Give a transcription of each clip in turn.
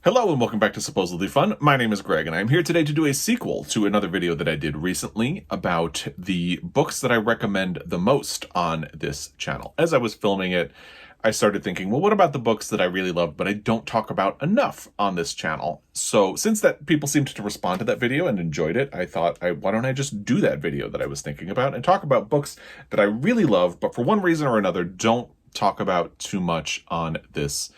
Hello and welcome back to Supposedly Fun. My name is Greg and I'm here today to do a sequel to another video that I did recently about the books that I recommend the most on this channel. As I was filming it, I started thinking, well, what about the books that I really love but I don't talk about enough on this channel? So since that people seemed to respond to that video and enjoyed it, I thought, why don't I just do that video that I was thinking about and talk about books that I really love but for one reason or another don't talk about too much on this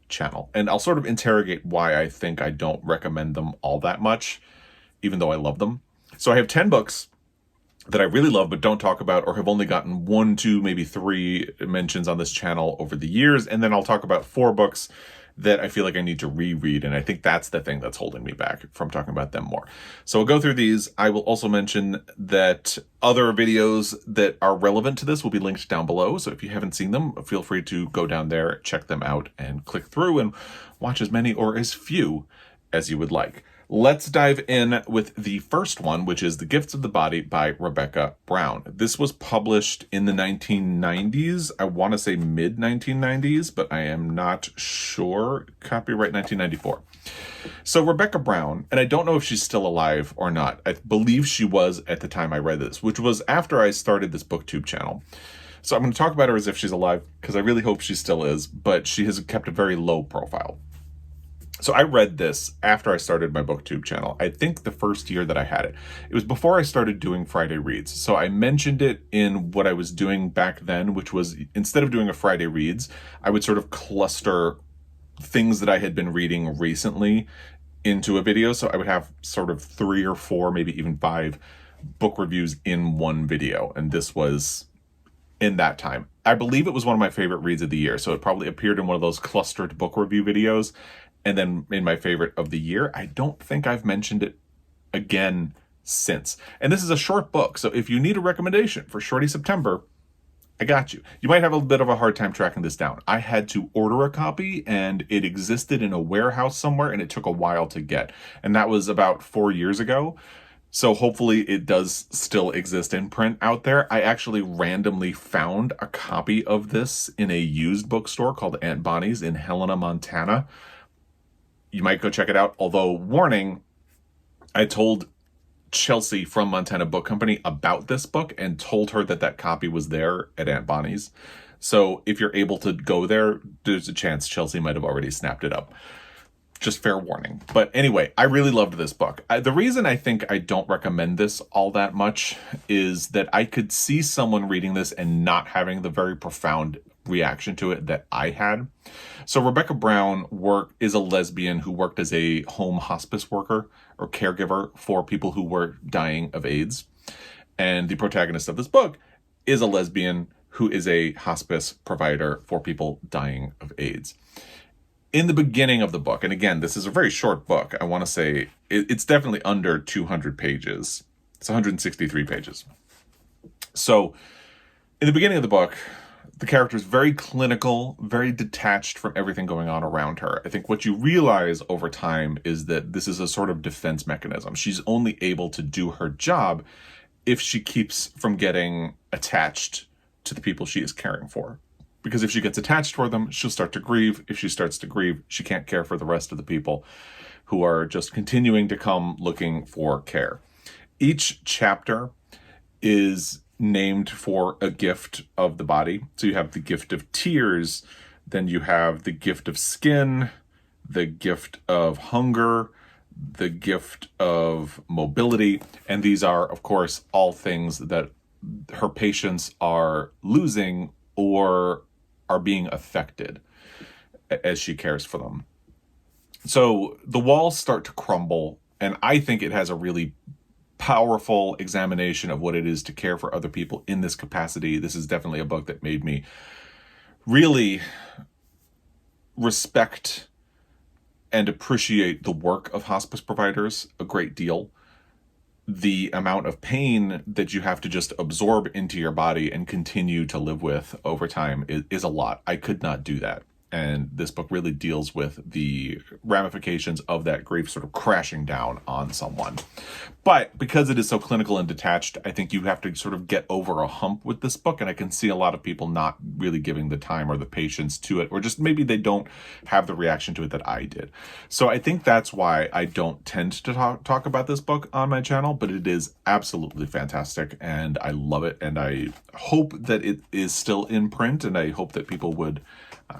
channel. And I'll sort of interrogate why I think I don't recommend them all that much, even though I love them. So I have 10 books that I really love but don't talk about or have only gotten 1, 2, maybe 3 mentions on this channel over the years. And then I'll talk about 4 books that I feel like I need to reread. And I think that's the thing that's holding me back from talking about them more. So we'll go through these. I will also mention that other videos that are relevant to this will be linked down below. So if you haven't seen them, feel free to go down there, check them out, and click through and watch as many or as few as you would like. Let's dive in with the first one, which is The Gifts of the Body by Rebecca Brown. This was published in the 1990s. I want to say mid-1990s, but I am not sure. Copyright 1994. So Rebecca Brown, and I don't know if she's still alive or not. I believe she was at the time I read this, which was after I started this BookTube channel. So I'm going to talk about her as if she's alive, because I really hope she still is, but she has kept a very low profile. So I read this after I started my BookTube channel. I think the first year that I had it. It was before I started doing Friday Reads. So I mentioned it in what I was doing back then, which was instead of doing a Friday Reads, I would sort of cluster things that I had been reading recently into a video. So I would have sort of 3 or 4, maybe even 5 book reviews in one video. And this was in that time. I believe it was one of my favorite reads of the year. So it probably appeared in one of those clustered book review videos. And then in my favorite of the year, I don't think I've mentioned it again since. And this is a short book, so if you need a recommendation for Shorty September, I got you. You might have a bit of a hard time tracking this down. I had to order a copy, and it existed in a warehouse somewhere, and it took a while to get. And that was about 4 years ago. So hopefully it does still exist in print out there. I actually randomly found a copy of this in a used bookstore called Aunt Bonnie's in Helena, Montana. You might go check it out. Although, warning, I told Chelsea from Montana Book Company about this book and told her that that copy was there at Aunt Bonnie's. So if you're able to go there, there's a chance Chelsea might have already snapped it up. Just fair warning. But anyway, I really loved this book. The reason I think I don't recommend this all that much is that I could see someone reading this and not having the very profound reaction to it that I had. So Rebecca Brown is a lesbian who worked as a home hospice worker or caregiver for people who were dying of AIDS. And the protagonist of this book is a lesbian who is a hospice provider for people dying of AIDS. In the beginning of the book, and again, this is a very short book. I want to say it's definitely under 200 pages. It's 163 pages. So in the beginning of the book, the character is very clinical, very detached from everything going on around her. I think what you realize over time is that this is a sort of defense mechanism. She's only able to do her job if she keeps from getting attached to the people she is caring for. Because if she gets attached for them, she'll start to grieve. If she starts to grieve, she can't care for the rest of the people who are just continuing to come looking for care. Each chapter is named for a gift of the body. So you have the gift of tears, then you have the gift of skin, the gift of hunger, the gift of mobility. And these are, of course, all things that her patients are losing or are being affected as she cares for them. So the walls start to crumble, and I think it has a really powerful examination of what it is to care for other people in this capacity. This is definitely a book that made me really respect and appreciate the work of hospice providers a great deal. The amount of pain that you have to just absorb into your body and continue to live with over time is a lot. I could not do that. And this book really deals with the ramifications of that grief sort of crashing down on someone. But because it is so clinical and detached, I think you have to sort of get over a hump with this book. And I can see a lot of people not really giving the time or the patience to it, or just maybe they don't have the reaction to it that I did. So I think that's why I don't tend to talk about this book on my channel, but it is absolutely fantastic and I love it. And I hope that it is still in print, and I hope that people would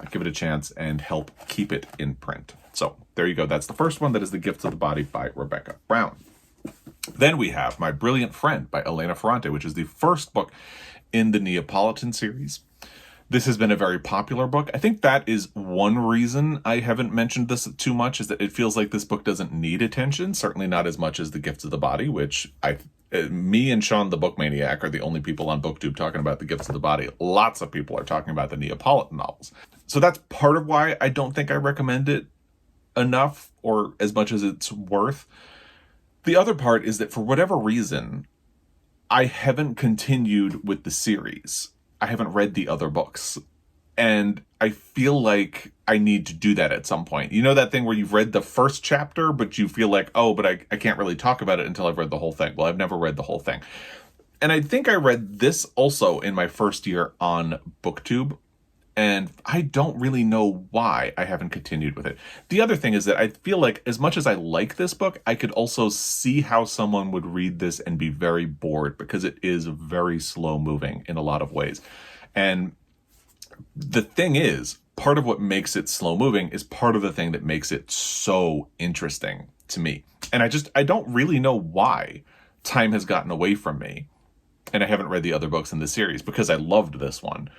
give it a chance and help keep it in print. So there you go. That's the first one. That is The Gifts of the Body by Rebecca Brown. Then we have My Brilliant Friend by Elena Ferrante, which is the first book in the Neapolitan series. This has been a very popular book. I think that is one reason I haven't mentioned this too much, is that it feels like this book doesn't need attention, certainly not as much as The Gifts of the Body, which me and Sean the Book Maniac are the only people on BookTube talking about The Gifts of the Body. Lots of people are talking about the Neapolitan novels. So that's part of why I don't think I recommend it enough or as much as it's worth. The other part is that for whatever reason, I haven't continued with the series. I haven't read the other books. And I feel like I need to do that at some point. You know that thing where you've read the first chapter, but you feel like, oh, but I can't really talk about it until I've read the whole thing. Well, I've never read the whole thing. And I think I read this also in my first year on BookTube. And I don't really know why I haven't continued with it. The other thing is that I feel like as much as I like this book, I could also see how someone would read this and be very bored, because it is very slow moving in a lot of ways. And the thing is, part of what makes it slow moving is part of the thing that makes it so interesting to me. And I don't really know why time has gotten away from me and I haven't read the other books in the series, because I loved this one.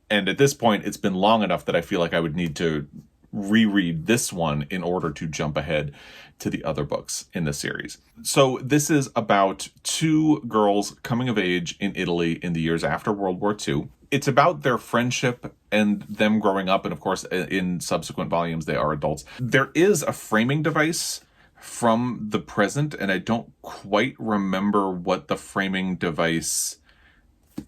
And at this point, it's been long enough that I feel like I would need to reread this one in order to jump ahead to the other books in the series. So this is about two girls coming of age in Italy in the years after World War II. It's about their friendship and them growing up. And of course, in subsequent volumes, they are adults. There is a framing device from the present, and I don't quite remember what the framing device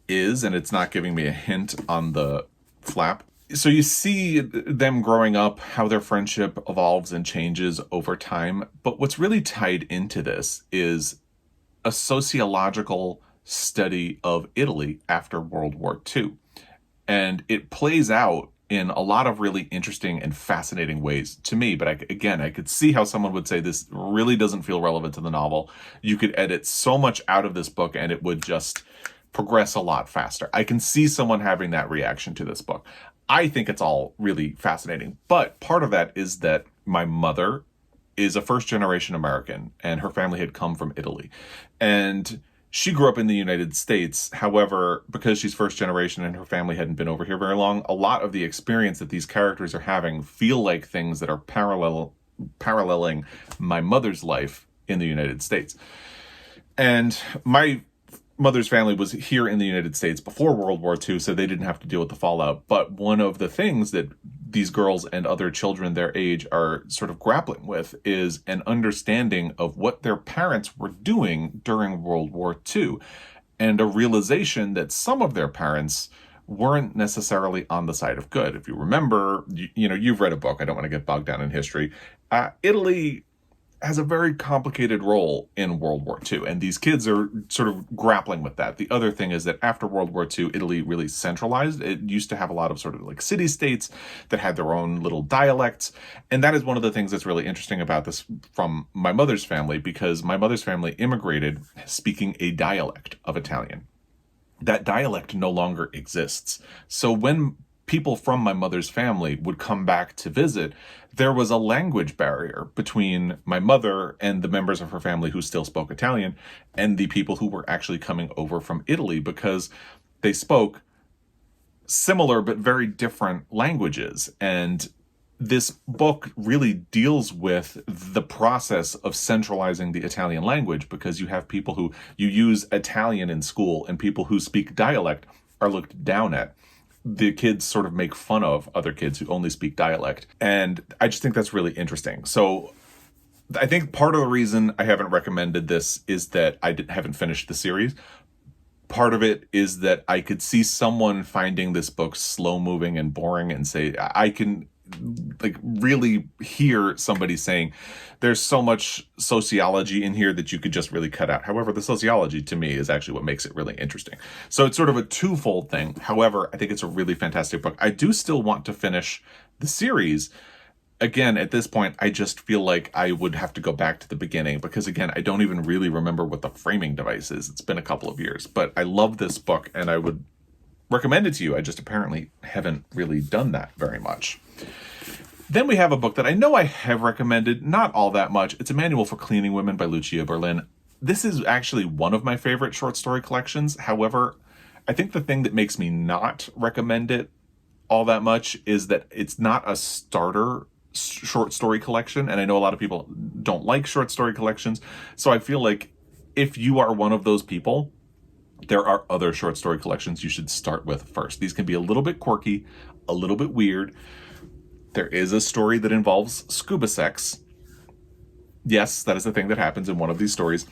is, and it's not giving me a hint on the flap. So you see them growing up, how their friendship evolves and changes over time. But what's really tied into this is a sociological study of Italy after World War II. And it plays out in a lot of really interesting and fascinating ways to me. But I could see how someone would say this really doesn't feel relevant to the novel. You could edit so much out of this book and it would just progress a lot faster. I can see someone having that reaction to this book. I think it's all really fascinating. But part of that is that my mother is a first-generation American, and her family had come from Italy. And she grew up in the United States. However, because she's first generation and her family hadn't been over here very long, a lot of the experience that these characters are having feel like things that are paralleling my mother's life in the United States. And my mother's family was here in the United States before World War II, so they didn't have to deal with the fallout. But one of the things that these girls and other children their age are sort of grappling with is an understanding of what their parents were doing during World War II, and a realization that some of their parents weren't necessarily on the side of good. If you remember, you've read a book, I don't want to get bogged down in history. Italy has a very complicated role in World War II, and these kids are sort of grappling with that. The other thing is that after World War II, Italy really centralized. It used to have a lot of sort of like city-states that had their own little dialects, and that is one of the things that's really interesting about this from my mother's family, because my mother's family immigrated speaking a dialect of Italian. That dialect no longer exists. So when people from my mother's family would come back to visit, there was a language barrier between my mother and the members of her family who still spoke Italian and the people who were actually coming over from Italy, because they spoke similar but very different languages. And this book really deals with the process of centralizing the Italian language, because you have people who you use Italian in school and people who speak dialect are looked down at. The kids sort of make fun of other kids who only speak dialect. And I just think that's really interesting. So I think part of the reason I haven't recommended this is that I haven't finished the series. part of it is that I could see someone finding this book slow moving and boring and say, I can like really hear somebody saying there's so much sociology in here that you could just really cut out. However, the sociology to me is actually what makes it really interesting. So it's sort of a twofold thing. However, I think it's a really fantastic book. I do still want to finish the series. Again, at this point, I just feel like I would have to go back to the beginning because, again, I don't even really remember what the framing device is. It's been a couple of years, but I love this book and I would recommend it to you. I just apparently haven't really done that very much. Then we have a book that I know I have recommended, not all that much. It's A Manual for Cleaning Women by Lucia Berlin. This is actually one of my favorite short story collections. However, I think the thing that makes me not recommend it all that much is that it's not a starter short story collection. And I know a lot of people don't like short story collections. So I feel like if you are one of those people, there are other short story collections you should start with first. These can be a little bit quirky, a little bit weird. There is a story that involves scuba sex. Yes, that is the thing that happens in one of these stories.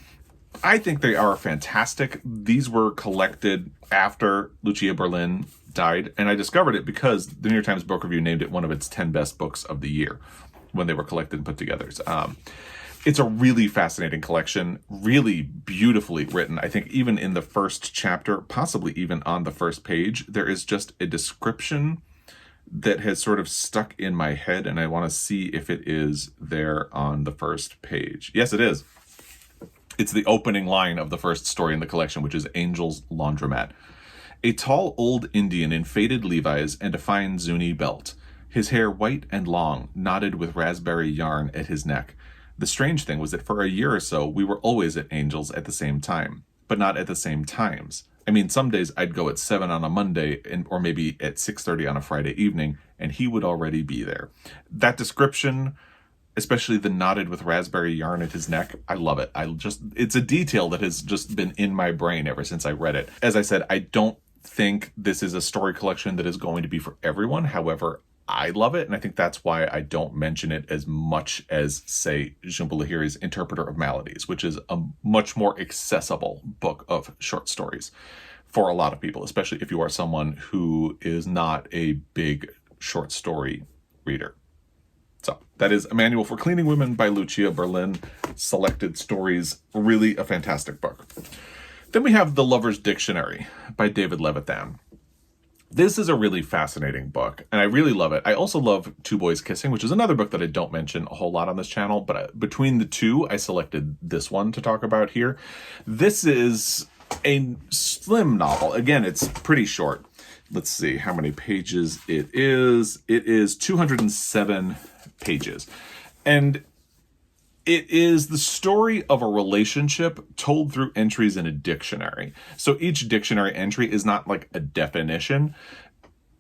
I think they are fantastic. These were collected after Lucia Berlin died, and I discovered it because the New York Times Book Review named it one of its 10 best books of the year when they were collected and put together. It's a really fascinating collection, really beautifully written. I think even in the first chapter, possibly even on the first page, there is just a description that has sort of stuck in my head, and I want to see if it is there on the first page. Yes, it is. It's the opening line of the first story in the collection, which is Angel's Laundromat. A tall old Indian in faded Levi's and a fine Zuni belt, his hair white and long, knotted with raspberry yarn at his neck. The strange thing was that for a year or so, we were always at Angel's at the same time, but not at the same times. I mean, some days I'd go at 7 on a Monday or maybe at 6:30 on a Friday evening, and he would already be there. That description, especially the knotted with raspberry yarn at his neck, I love it. It's a detail that has just been in my brain ever since I read it. As I said, I don't think this is a story collection that is going to be for everyone. However, I love it, and I think that's why I don't mention it as much as, say, Jhumpa Lahiri's Interpreter of Maladies, which is a much more accessible book of short stories for a lot of people, especially if you are someone who is not a big short story reader. So that is A Manual for Cleaning Women by Lucia Berlin. Selected stories, really a fantastic book. Then we have The Lover's Dictionary by David Levithan. This is a really fascinating book, and I really love it. I also love Two Boys Kissing, which is another book that I don't mention a whole lot on this channel, but between the two, I selected this one to talk about here. This is a slim novel. Again, it's pretty short. Let's see how many pages it is. It is 207 pages. And it is the story of a relationship told through entries in a dictionary. So each dictionary entry is not like a definition.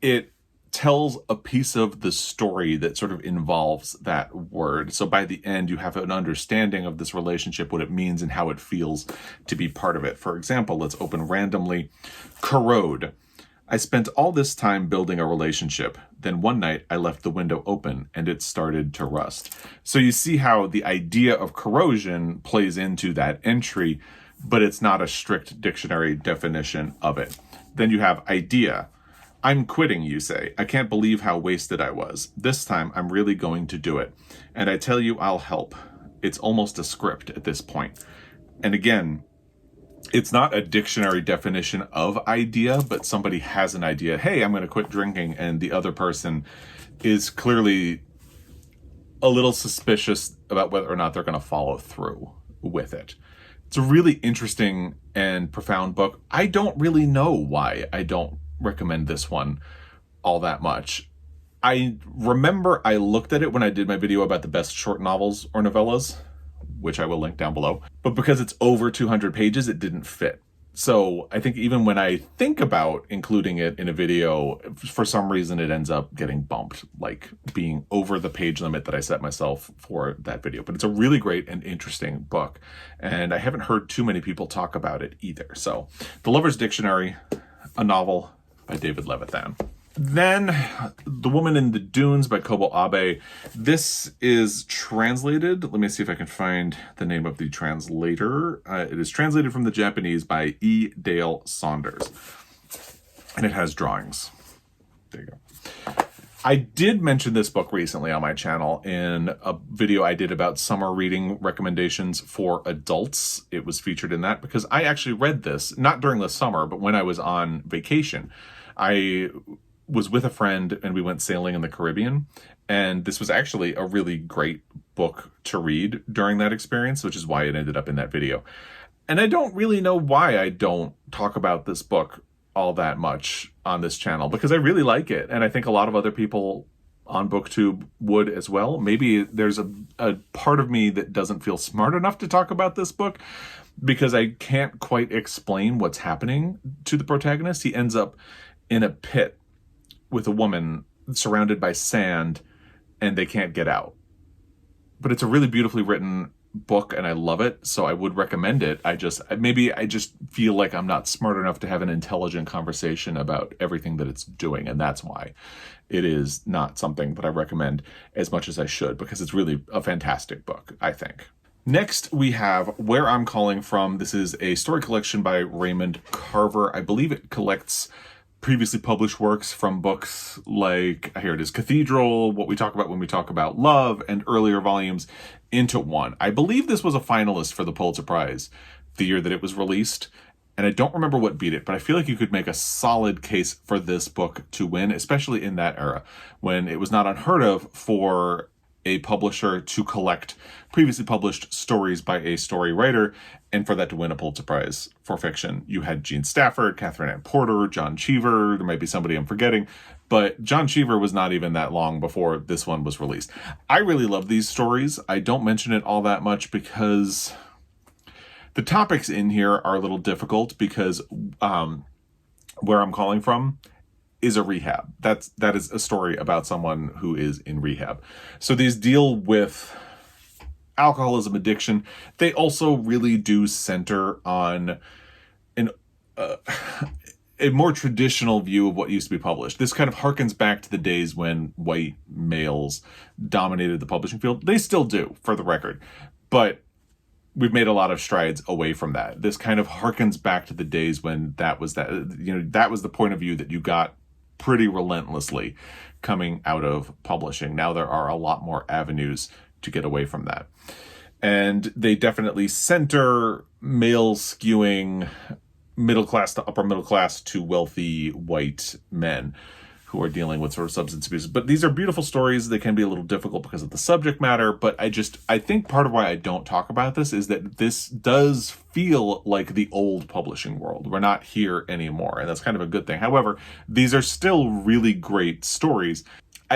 It tells a piece of the story that sort of involves that word. So by the end, you have an understanding of this relationship, what it means and how it feels to be part of it. For example, let's open randomly. Corrode. I spent all this time building a relationship. Then one night I left the window open and it started to rust. So you see how the idea of corrosion plays into that entry, but it's not a strict dictionary definition of it. Then you have idea. I'm quitting, you say. I can't believe how wasted I was. This time I'm really going to do it. And I tell you I'll help. It's almost a script at this point. And again, it's not a dictionary definition of idea, but somebody has an idea. Hey, I'm going to quit drinking. And the other person is clearly a little suspicious about whether or not they're going to follow through with it. It's a really interesting and profound book. I don't really know why I don't recommend this one all that much. I remember I looked at it when I did my video about the best short novels or novellas, which I will link down below. But because it's over 200 pages, it didn't fit. So I think even when I think about including it in a video, for some reason it ends up getting bumped, like being over the page limit that I set myself for that video. But it's a really great and interesting book. And I haven't heard too many people talk about it either. So The Lover's Dictionary, a novel by David Levithan. Then The Woman in the Dunes by Kobo. This is translated. Let me see if I can find the name of the translator. It is translated from the Japanese by E. Dale Saunders. And it has drawings. There you go. I did mention this book recently on my channel in a video I did about summer reading recommendations for adults. It was featured in that because I actually read this, not during the summer, but when I was on vacation. I was with a friend and we went sailing in the Caribbean. And this was actually a really great book to read during that experience, which is why it ended up in that video. And I don't really know why I don't talk about this book all that much on this channel, because I really like it, and I think a lot of other people on BookTube would as well. Maybe there's a part of me that doesn't feel smart enough to talk about this book because I can't quite explain what's happening to the protagonist. He ends up in a pit with a woman surrounded by sand and they can't get out. But it's a really beautifully written book and I love it, so I would recommend it. I just feel like I'm not smart enough to have an intelligent conversation about everything that it's doing, and that's why it is not something that I recommend as much as I should, because it's really a fantastic book, I think. Next, we have Where I'm Calling From. This is a story collection by Raymond Carver. I believe it collects previously published works from books like, here it is, Cathedral, What We Talk About When We Talk About Love, and earlier volumes into one. I believe this was a finalist for the Pulitzer Prize the year that it was released, and I don't remember what beat it, but I feel like you could make a solid case for this book to win, especially in that era, when it was not unheard of for a publisher to collect previously published stories by a story writer, and for that to win a Pulitzer Prize for fiction. You had Gene Stafford, Catherine Ann Porter, John Cheever, there might be somebody I'm forgetting, but John Cheever was not even that long before this one was released. I really love these stories. I don't mention it all that much because the topics in here are a little difficult, because Where I'm Calling From is a rehab. That is a story about someone who is in rehab. So these deal with alcoholism, addiction. They also really do center on a more traditional view of what used to be published. This kind of harkens back to the days when white males dominated the publishing field. They still do, for the record, but we've made a lot of strides away from that. This kind of harkens back to the days when that was the point of view that you got pretty relentlessly coming out of publishing. Now there are a lot more avenues to get away from that. And they definitely center male skewing, middle class to upper middle class to wealthy white men who are dealing with sort of substance abuse. But these are beautiful stories. They can be a little difficult because of the subject matter, but I think part of why I don't talk about this is that this does feel like the old publishing world. We're not here anymore, and that's kind of a good thing. However, these are still really great stories.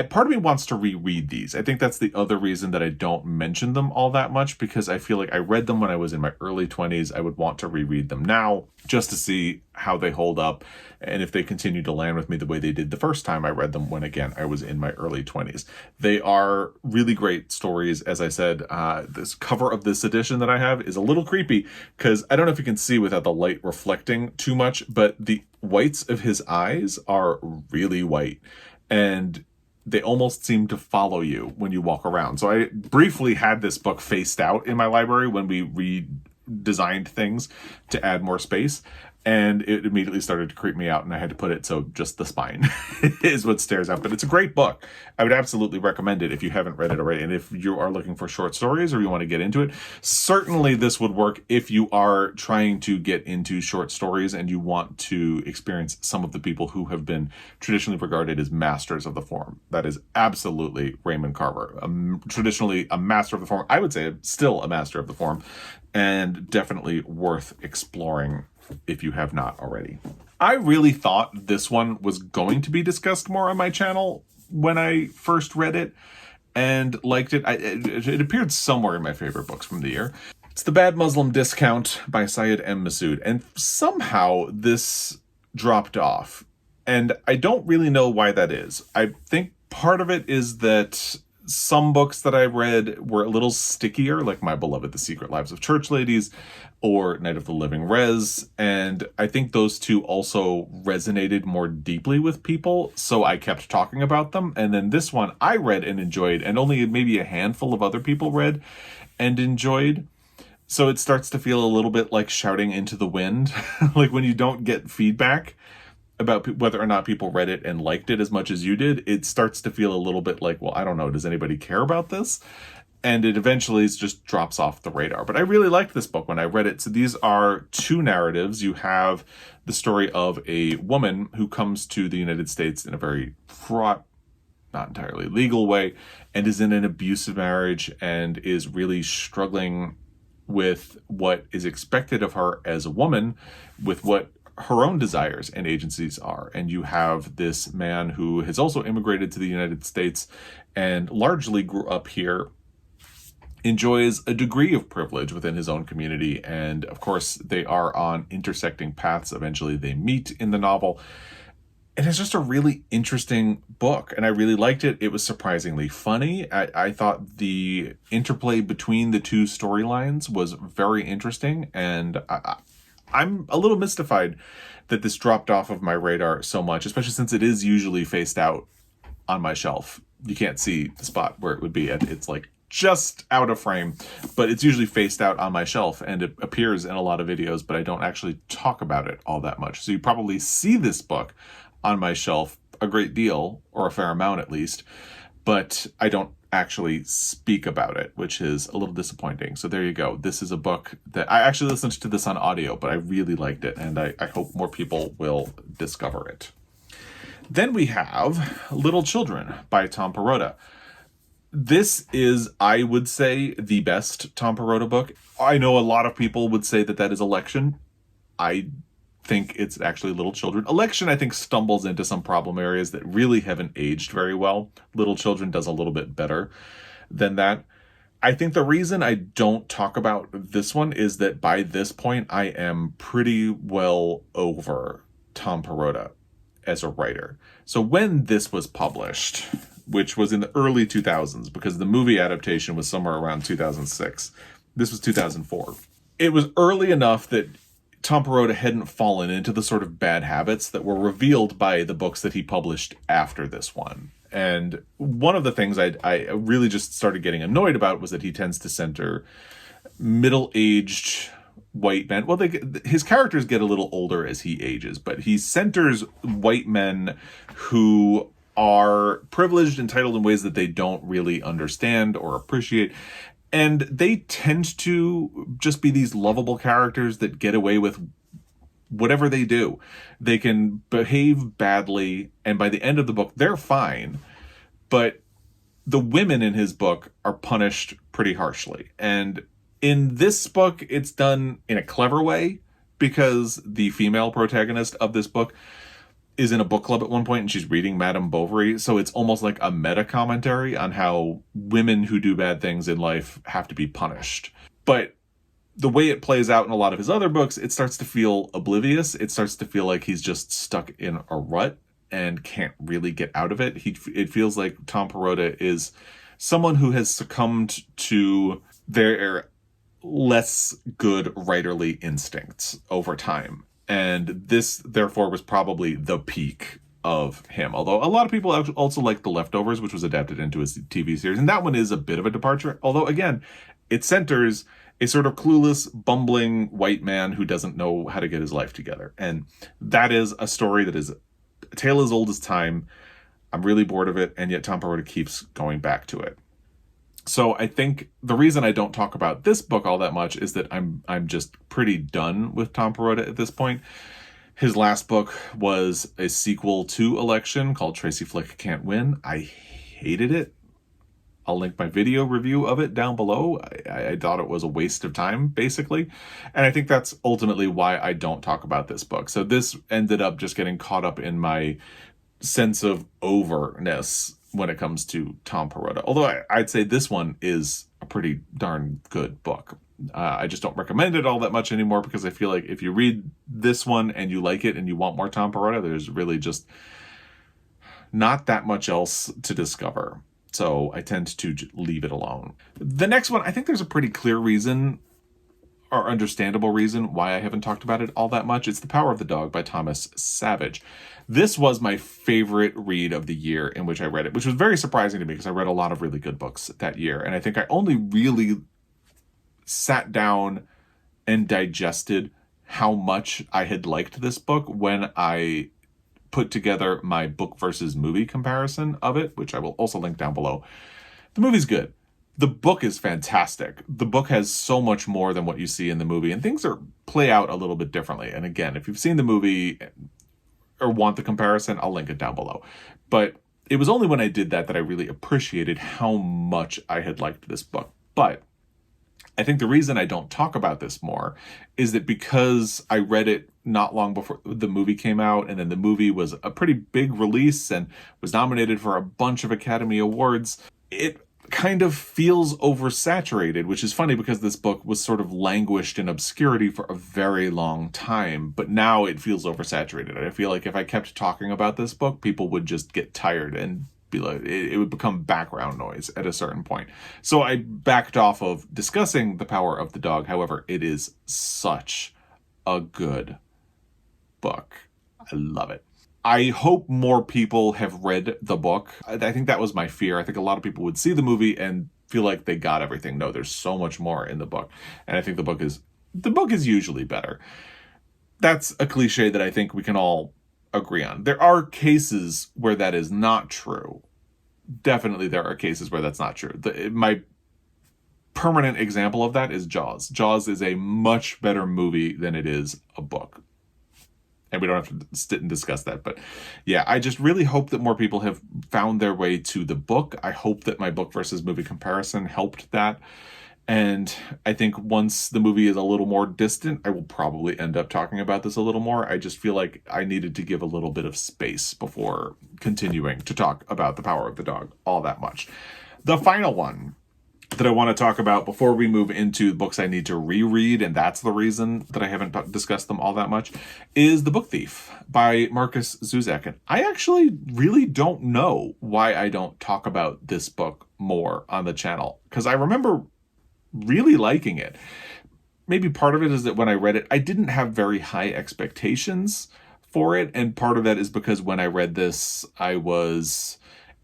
Part of me wants to reread these. I think that's the other reason that I don't mention them all that much, because I feel like I read them when I was in my early 20s. I would want to reread them now just to see how they hold up and if they continue to land with me the way they did the first time I read them when, again, I was in my early 20s. They are really great stories. As I said, this cover of this edition that I have is a little creepy because I don't know if you can see without the light reflecting too much, but the whites of his eyes are really white, and they almost seem to follow you when you walk around. So I briefly had this book faced out in my library when we redesigned things to add more space, and it immediately started to creep me out, and I had to put it so just the spine is what stares out. But it's a great book. I would absolutely recommend it if you haven't read it already. And if you are looking for short stories or you want to get into it, certainly this would work if you are trying to get into short stories and you want to experience some of the people who have been traditionally regarded as masters of the form. That is absolutely Raymond Carver. Traditionally a master of the form. I would say still a master of the form, and definitely worth exploring if you have not already. I really thought this one was going to be discussed more on my channel when I first read it and liked it. It appeared somewhere in my favorite books from the year. It's The Bad Muslim Discount by Syed M. Massoud, and somehow this dropped off, and I don't really know why that is. I think part of it is that Some books that I read were a little stickier, like My Beloved The Secret Lives of Church Ladies or Night of the Living Res, and I think those two also resonated more deeply with people, so I kept talking about them. And then this one I read and enjoyed, and only maybe a handful of other people read and enjoyed. So it starts to feel a little bit like shouting into the wind, like when you don't get feedback about whether or not people read it and liked it as much as you did, it starts to feel a little bit like, well, I don't know, does anybody care about this? And it eventually just drops off the radar. But I really liked this book when I read it. So these are two narratives. You have the story of a woman who comes to the United States in a very fraught, not entirely legal way, and is in an abusive marriage and is really struggling with what is expected of her as a woman, with what her own desires and agencies are. And you have this man who has also immigrated to the United States and largely grew up here, enjoys a degree of privilege within his own community. And of course, they are on intersecting paths. Eventually they meet in the novel. And it's just a really interesting book, and I really liked it. It was surprisingly funny. I thought the interplay between the two storylines was very interesting, and I'm a little mystified that this dropped off of my radar so much, especially since it is usually faced out on my shelf. You can't see the spot where it would be. It's like just out of frame, but it's usually faced out on my shelf, and it appears in a lot of videos, but I don't actually talk about it all that much. So you probably see this book on my shelf a great deal, or a fair amount at least, but I don't actually speak about it, which is a little disappointing. So there you go. This is a book that I actually listened to this on audio, but I really liked it, and I hope more people will discover it. Then we have Little Children by Tom Perrotta. This is, I would say, the best Tom Perrotta book. I know a lot of people would say that that is Election. I think it's actually Little Children. Election, I think, stumbles into some problem areas that really haven't aged very well. Little Children does a little bit better than that. I think the reason I don't talk about this one is that by this point, I am pretty well over Tom Perrotta as a writer. So when this was published, which was in the early 2000s, because the movie adaptation was somewhere around 2006, this was 2004. It was early enough that Tom Perrotta hadn't fallen into the sort of bad habits that were revealed by the books that he published after this one. And one of the things I really just started getting annoyed about was that he tends to center middle-aged white men. Well, his characters get a little older as he ages, but he centers white men who are privileged, entitled in ways that they don't really understand or appreciate. And they tend to just be these lovable characters that get away with whatever they do. They can behave badly, and by the end of the book, they're fine. But the women in his book are punished pretty harshly. And in this book, it's done in a clever way, because the female protagonist of this book is in a book club at one point, and she's reading Madame Bovary. So it's almost like a meta commentary on how women who do bad things in life have to be punished. But the way it plays out in a lot of his other books, it starts to feel oblivious. It starts to feel like he's just stuck in a rut and can't really get out of it. It feels like Tom Perrotta is someone who has succumbed to their less good writerly instincts over time. And this, therefore, was probably the peak of him. Although a lot of people also like The Leftovers, which was adapted into a TV series. And that one is a bit of a departure. Although, again, it centers a sort of clueless, bumbling white man who doesn't know how to get his life together. And that is a story that is a tale as old as time. I'm really bored of it. And yet Tom Perrotta keeps going back to it. So I think the reason I don't talk about this book all that much is that I'm just pretty done with Tom Perrotta at this point. His last book was a sequel to Election called Tracy Flick Can't Win. I hated it. I'll link my video review of it down below. I thought it was a waste of time, basically. And I think that's ultimately why I don't talk about this book. So this ended up just getting caught up in my sense of overness when it comes to Tom Perrotta. Although I'd say this one is a pretty darn good book. I just don't recommend it all that much anymore, because I feel like if you read this one and you like it and you want more Tom Perrotta, there's really just not that much else to discover. so I tend to leave it alone. The next one, I think there's a pretty clear reason or understandable reason why I haven't talked about it all that much. It's The Power of the Dog by Thomas Savage. This was my favorite read of the year in which I read it, which was very surprising to me because I read a lot of really good books that year. And I think I only really sat down and digested how much I had liked this book when I put together my book versus movie comparison of it, which I will also link down below. The movie's good. The book is fantastic. The book has so much more than what you see in the movie, and things play out a little bit differently. And again, if you've seen the movie or want the comparison, I'll link it down below. But it was only when I did that I really appreciated how much I had liked this book. But I think the reason I don't talk about this more is that because I read it not long before the movie came out, and then the movie was a pretty big release and was nominated for a bunch of Academy Awards, it kind of feels oversaturated, which is funny because this book was sort of languished in obscurity for a very long time, but now it feels oversaturated. I feel like if I kept talking about this book, people would just get tired and be like, it would become background noise at a certain point. So I backed off of discussing The Power of the Dog. However, it is such a good book. I love it. I hope more people have read the book. I think that was my fear. I think a lot of people would see the movie and feel like they got everything. No, there's so much more in the book. And I think the book is usually better. That's a cliche that I think we can all agree on. There are cases where that is not true. Definitely there are cases where that's not true. My permanent example of that is Jaws. Jaws is a much better movie than it is a book. And we don't have to sit and discuss that. But yeah, I just really hope that more people have found their way to the book. I hope that my book versus movie comparison helped that. And I think once the movie is a little more distant, I will probably end up talking about this a little more. I just feel like I needed to give a little bit of space before continuing to talk about The Power of the Dog all that much. The final one that I want to talk about before we move into books I need to reread, and that's the reason that I haven't discussed them all that much, is The Book Thief by Markus Zusak. And I actually really don't know why I don't talk about this book more on the channel, because I remember really liking it. Maybe part of it is that when I read it, I didn't have very high expectations for it, and part of that is because when I read this, I was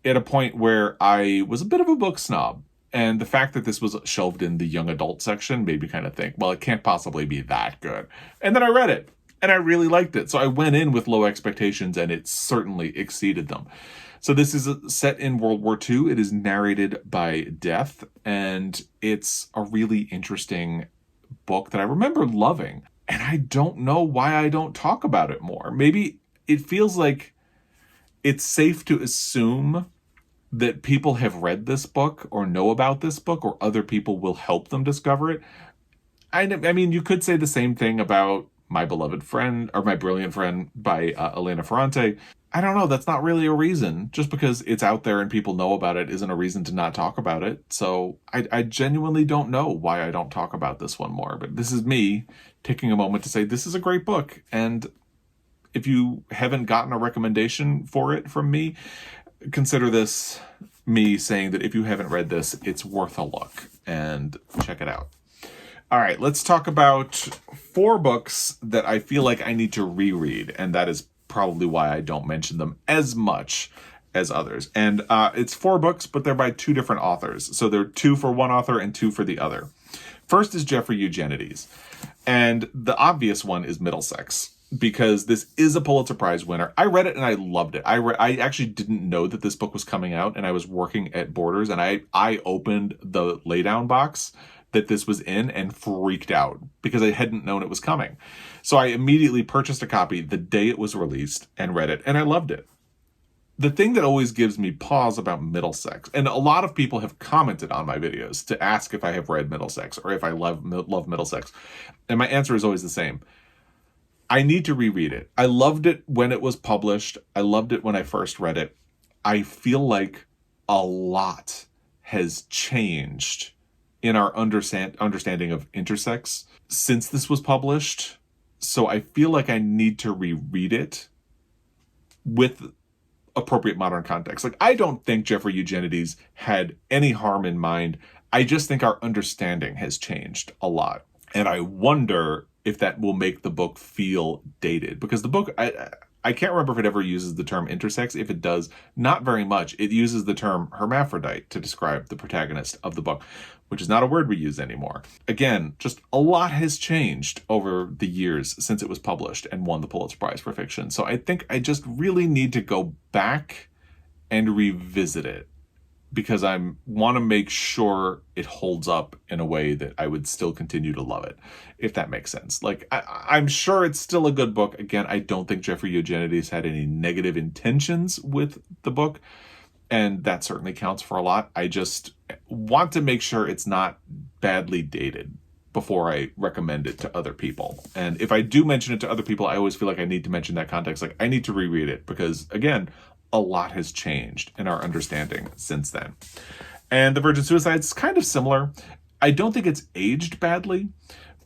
at a point where I was a bit of a book snob. And the fact that this was shelved in the young adult section made me kind of think, well, it can't possibly be that good. And then I read it, and I really liked it. So I went in with low expectations, and it certainly exceeded them. So this is set in World War II. It is narrated by Death, and it's a really interesting book that I remember loving. And I don't know why I don't talk about it more. Maybe it feels like it's safe to assume that people have read this book or know about this book, or other people will help them discover it. I mean, you could say the same thing about My Beloved Friend or My Brilliant Friend by Elena Ferrante. I don't know. That's not really a reason. Just because it's out there and people know about it isn't a reason to not talk about it. So I genuinely don't know why I don't talk about this one more. But this is me taking a moment to say this is a great book. And if you haven't gotten a recommendation for it from me, consider this me saying that if you haven't read this, it's worth a look, and check it out. All right, let's talk about 4 books that I feel like I need to reread, and that is probably why I don't mention them as much as others. And it's 4 books, but they're by 2 different authors. So they're 2 for one author and 2 for the other. First is Jeffrey Eugenides, and the obvious one is Middlesex, because this is a Pulitzer Prize winner. I read it and I loved it. I actually didn't know that this book was coming out, and I was working at Borders, and I opened the laydown box that this was in and freaked out because I hadn't known it was coming. So I immediately purchased a copy the day it was released and read it, and I loved it. The thing that always gives me pause about Middlesex, and a lot of people have commented on my videos to ask if I have read Middlesex or if I love Middlesex, and my answer is always the same. I need to reread it. I loved it when it was published. I loved it when I first read it. I feel like a lot has changed in our understanding of intersex since this was published. So I feel like I need to reread it with appropriate modern context. Like, I don't think Jeffrey Eugenides had any harm in mind. I just think our understanding has changed a lot. And I wonder if that will make the book feel dated. Because the book, I can't remember if it ever uses the term intersex. If it does, not very much. It uses the term hermaphrodite to describe the protagonist of the book, which is not a word we use anymore. Again, just a lot has changed over the years since it was published and won the Pulitzer Prize for fiction. So I think I just really need to go back and revisit it, because I want to make sure it holds up in a way that I would still continue to love it, if that makes sense. Like, I'm sure it's still a good book. Again, I don't think Jeffrey Eugenides had any negative intentions with the book, and that certainly counts for a lot. I just want to make sure it's not badly dated before I recommend it to other people. And if I do mention it to other people, I always feel like I need to mention that context. Like, I need to reread it because, again, a lot has changed in our understanding since then. And The Virgin Suicides is kind of similar. I don't think it's aged badly,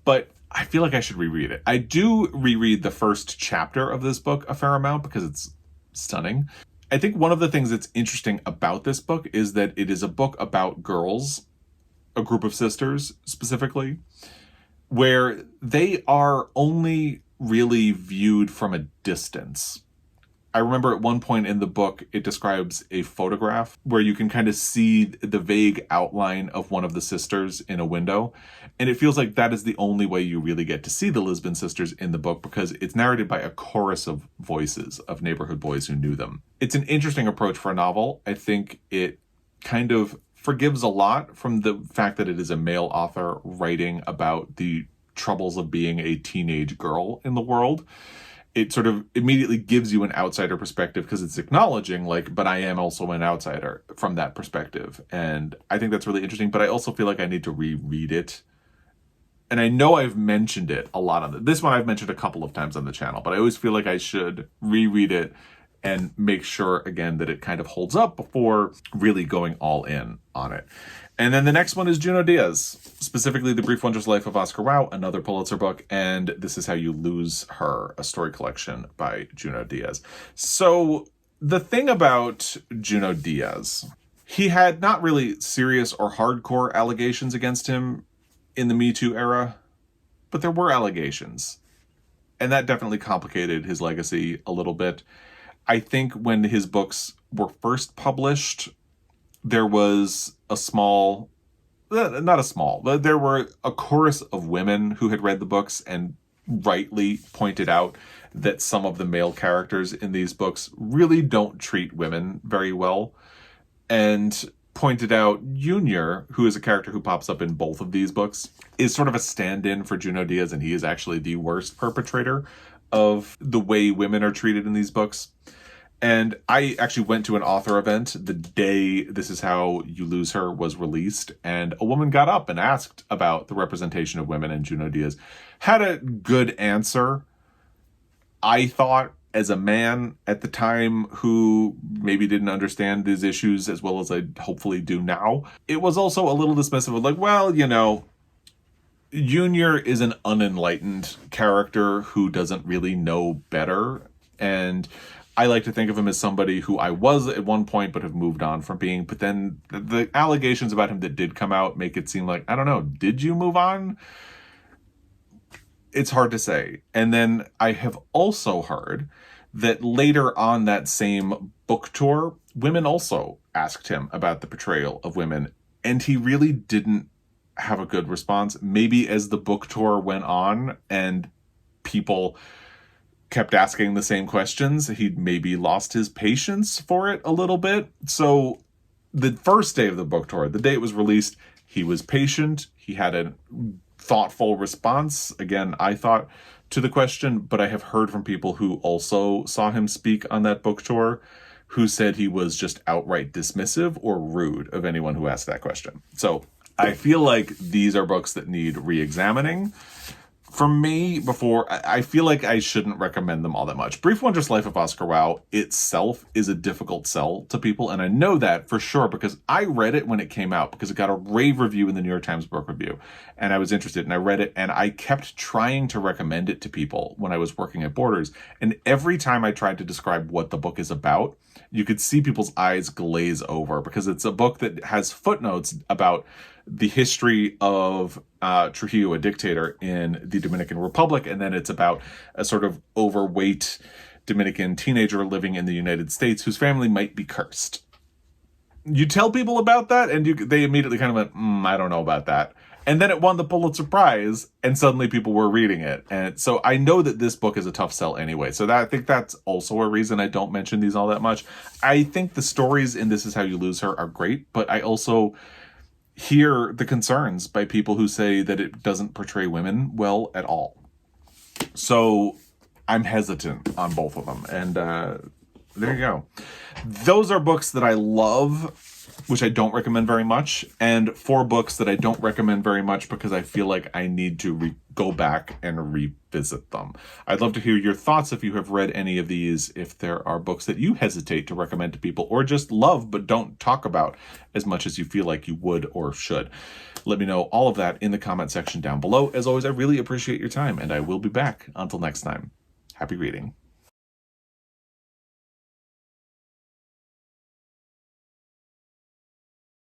but I feel like I should reread it. I do reread the first chapter of this book a fair amount because it's stunning. I think one of the things that's interesting about this book is that it is a book about girls, a group of sisters specifically, where they are only really viewed from a distance. I remember at one point in the book, it describes a photograph where you can kind of see the vague outline of one of the sisters in a window. And it feels like that is the only way you really get to see the Lisbon sisters in the book, because it's narrated by a chorus of voices of neighborhood boys who knew them. It's an interesting approach for a novel. I think it kind of forgives a lot from the fact that it is a male author writing about the troubles of being a teenage girl in the world. It sort of immediately gives you an outsider perspective because it's acknowledging, like, but I am also an outsider from that perspective. And I think that's really interesting, but I also feel like I need to reread it. And I know I've mentioned it a lot on this one. I've mentioned a couple of times on the channel, but I always feel like I should reread it and make sure, again, that it kind of holds up before really going all in on it. And then the next one is Junot Díaz, specifically The Brief Wondrous Life of Oscar Wilde, another Pulitzer book, and This Is How You Lose Her, a story collection by Junot Díaz. So the thing about Junot Díaz, he had not really serious or hardcore allegations against him in the Me Too era, but there were allegations. And that definitely complicated his legacy a little bit. I think when his books were first published, there was there were a chorus of women who had read the books and rightly pointed out that some of the male characters in these books really don't treat women very well, and pointed out Junior, who is a character who pops up in both of these books, is sort of a stand-in for Junot Díaz, and he is actually the worst perpetrator of the way women are treated in these books. And I actually went to an author event the day This Is How You Lose Her was released, and a woman got up and asked about the representation of women in Junot Díaz. Had a good answer, I thought, as a man at the time who maybe didn't understand these issues as well as I hopefully do now. It was also a little dismissive of, like, well, you know, Junior is an unenlightened character who doesn't really know better. And I like to think of him as somebody who I was at one point but have moved on from being. But then the allegations about him that did come out make it seem like, I don't know, did you move on? It's hard to say. And then I have also heard that later on that same book tour, women also asked him about the portrayal of women, and he really didn't have a good response. Maybe as the book tour went on and people kept asking the same questions, he'd maybe lost his patience for it a little bit. So the first day of the book tour, the day it was released, he was patient. He had a thoughtful response, again, I thought, to the question, but I have heard from people who also saw him speak on that book tour who said he was just outright dismissive or rude of anyone who asked that question. So I feel like these are books that need re-examining. For me, before, I feel like I shouldn't recommend them all that much. Brief Wondrous Life of Oscar Wilde itself is a difficult sell to people, and I know that for sure because I read it when it came out because it got a rave review in the New York Times Book Review, and I was interested, and I read it, and I kept trying to recommend it to people when I was working at Borders, and every time I tried to describe what the book is about, you could see people's eyes glaze over, because it's a book that has footnotes about the history of Trujillo, a dictator in the Dominican Republic, and then it's about a sort of overweight Dominican teenager living in the United States whose family might be cursed. You tell people about that, and they immediately kind of went, I don't know about that. And then it won the Pulitzer Prize, and suddenly people were reading it. And so I know that this book is a tough sell anyway. So I think that's also a reason I don't mention these all that much. I think the stories in This Is How You Lose Her are great, but I also hear the concerns by people who say that it doesn't portray women well at all. So I'm hesitant on both of them. And there you go. Those are books that I love, which I don't recommend very much, and 4 books that I don't recommend very much because I feel like I need to go back and revisit them. I'd love to hear your thoughts if you have read any of these, if there are books that you hesitate to recommend to people, or just love but don't talk about as much as you feel like you would or should. Let me know all of that in the comment section down below. As always, I really appreciate your time, and I will be back. Until next time, happy reading.